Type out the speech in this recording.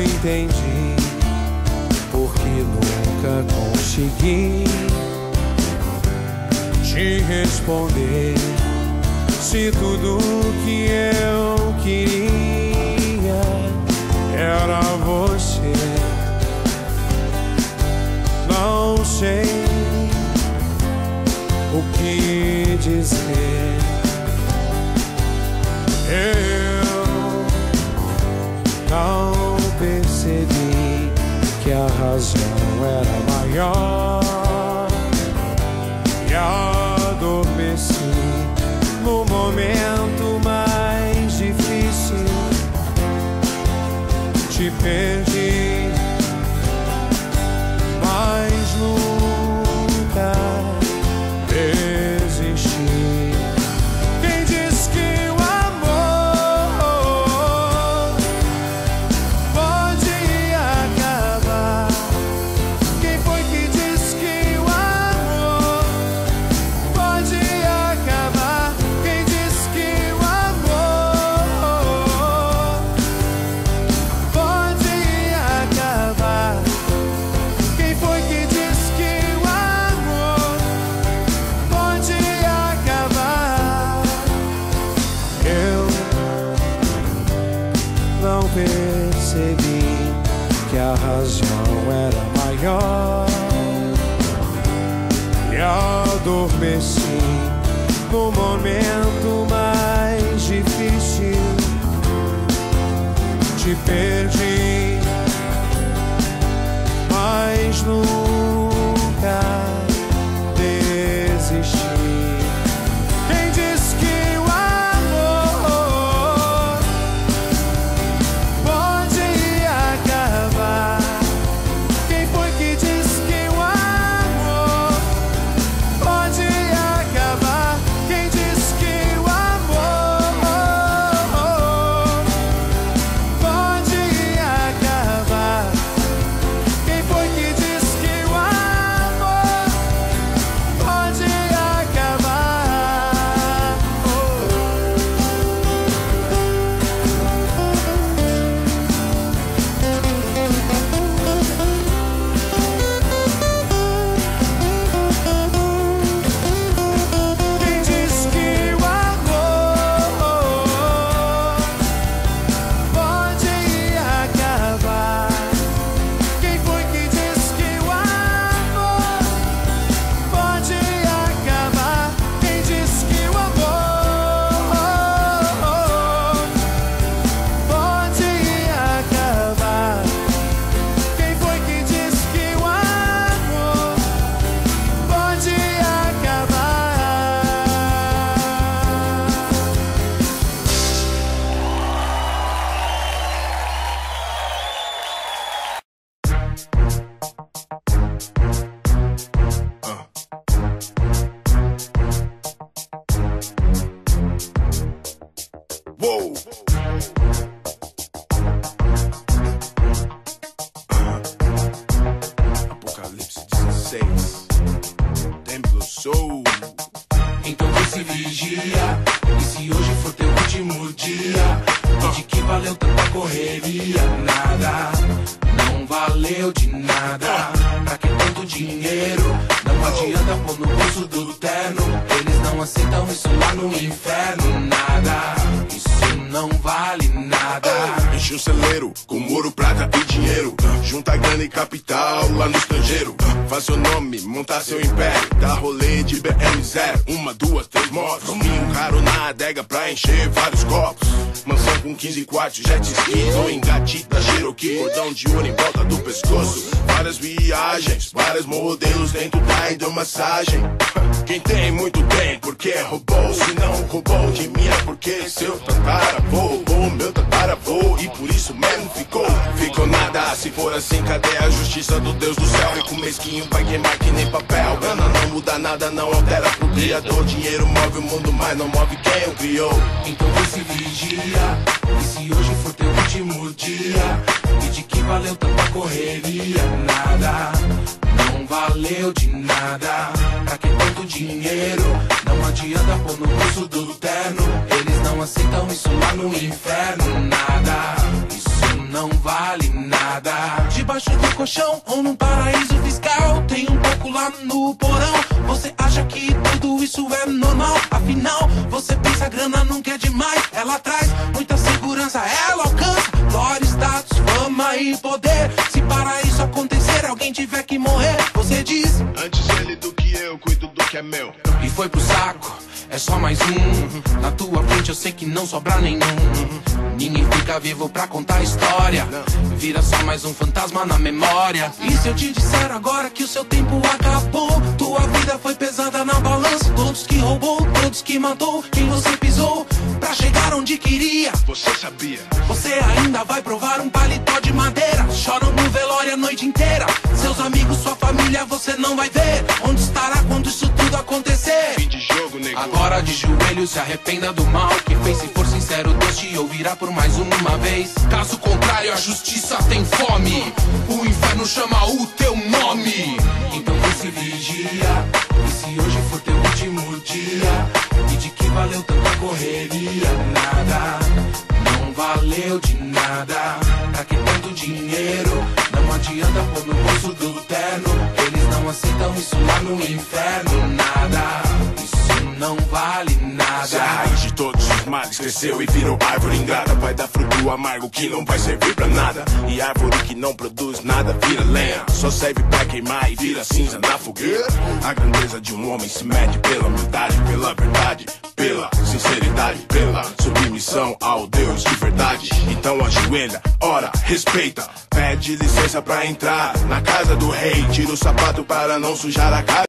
entendi porque nunca consegui te responder. Se tudo que eu queria era você, não sei o que dizer. Eu não percebi que a razão era maior e adormeci no momento mais difícil. Te perdi, mas nunca desisti. Quem diz que o amor pode acabar? Quem foi que disse que o amor pode acabar? Quem disse que o amor pode acabar? Quem foi que disse que o amor pode acabar? Eu não percebi que a razão era maior e adormeci no momento mais difícil. Te perdi, mas nunca desisti. Quem disse que o amor pode acabar? Quem foi que disse que o amor pode acabar? Quem disse que o amor pode acabar? Quem foi que disse que o amor pode acabar? Quem disse que o amor pode acabar? Quem foi que disse que o amor pode acabar? Quem disse que o amor pode acabar? Quem foi que disse que o amor pode acabar? Uou! Apocalipse 16. Templo Soul. Então vê se vigia, e se hoje for teu último dia, e de que valeu tanta correria? Nada, não valeu de nada. Pra que tanto dinheiro? Não adianta pôr no bolso do terno. Eles não aceitam isso lá no inferno. Nada, isso não vale nada. Enche o celeiro com ouro, prata e dinheiro. Junta grana e capital lá no estrangeiro. Faz seu nome, montar seu império. Dá rolê de BM0, 1, 2, 3 motos. Um caro na adega pra encher vários copos. Mansão com 15 quartos, jet skis ou engatita, Cherokee, cordão de ouro em volta do pescoço. Várias viagens, vários modelos dentro da hidromassagem. Quem tem muito tem, porque roubou. Se não roubou de mim é porque seu tataravô roubou meu tataravô. E por isso mesmo ficou nada. Se for assim, cadê a justiça do Deus do céu? Rico mesquinho vai queimar que nem papel. Grana não muda nada, não altera pro criador. Dinheiro move o mundo, mas não move quem o criou. Então vê se vigia, e se hoje for teu último dia, e de que valeu tanta correria? Nada, não valeu de nada. Pra que tanto dinheiro? Não adianta pôr no bolso do terno. Eles não aceitam isso lá no inferno. Nada, isso não vale nada. debaixo do colchão ou num paraíso fiscal. Tem um pouco lá no porão. Você acha que tudo isso é normal? Afinal, você pensa a grana nunca é demais. Ela traz muita segurança, ela alcança glória, status, fama e poder. Se para isso acontecer, alguém tiver que morrer, você diz: antes ele do que eu, cuido do que é meu. E foi pro saco, é só mais um. Na tua frente eu sei que não sobra nenhum. Ninguém fica vivo pra contar a história. Vira só mais um fantasma na memória. E se eu te disser agora que o seu tempo acabou? Tua vida foi pesada na balança. Todos que roubou, todos que matou, quem você pisou pra chegar onde queria. Você sabia? Você ainda vai provar um paletó de madeira. Choram no velório a noite inteira. Seus amigos, sua família, você não vai ver. Onde estará quando isso tudo acontecer? Fim de jogo, nego. Agora de joelho se arrependa do mal que fez. Se for sincero, Deus te ouvirá por mais uma vez. Caso contrário, a justiça tem fome. O inferno chama o teu nome. Então vê se vigia. E se hoje for teu último dia, e de que valeu tanta correria? Nada, não valeu de nada. Pra que tanto dinheiro? Não adianta pôr no bolso do terno. Eles não aceitam isso lá no inferno. Nada, isso não vale nada. Se a raiz de todos os males cresceu e virou árvore ingrata, vai dar fruto amargo que não vai servir pra nada. E árvore que não produz nada vira lenha, só serve pra queimar e vira cinza na fogueira. A grandeza de um homem se mede pela humildade, pela verdade, pela sinceridade, pela submissão ao Deus de verdade. Então ajoelha, ora, respeita, pede licença pra entrar na casa do rei. Tira o sapato para não sujar a cara.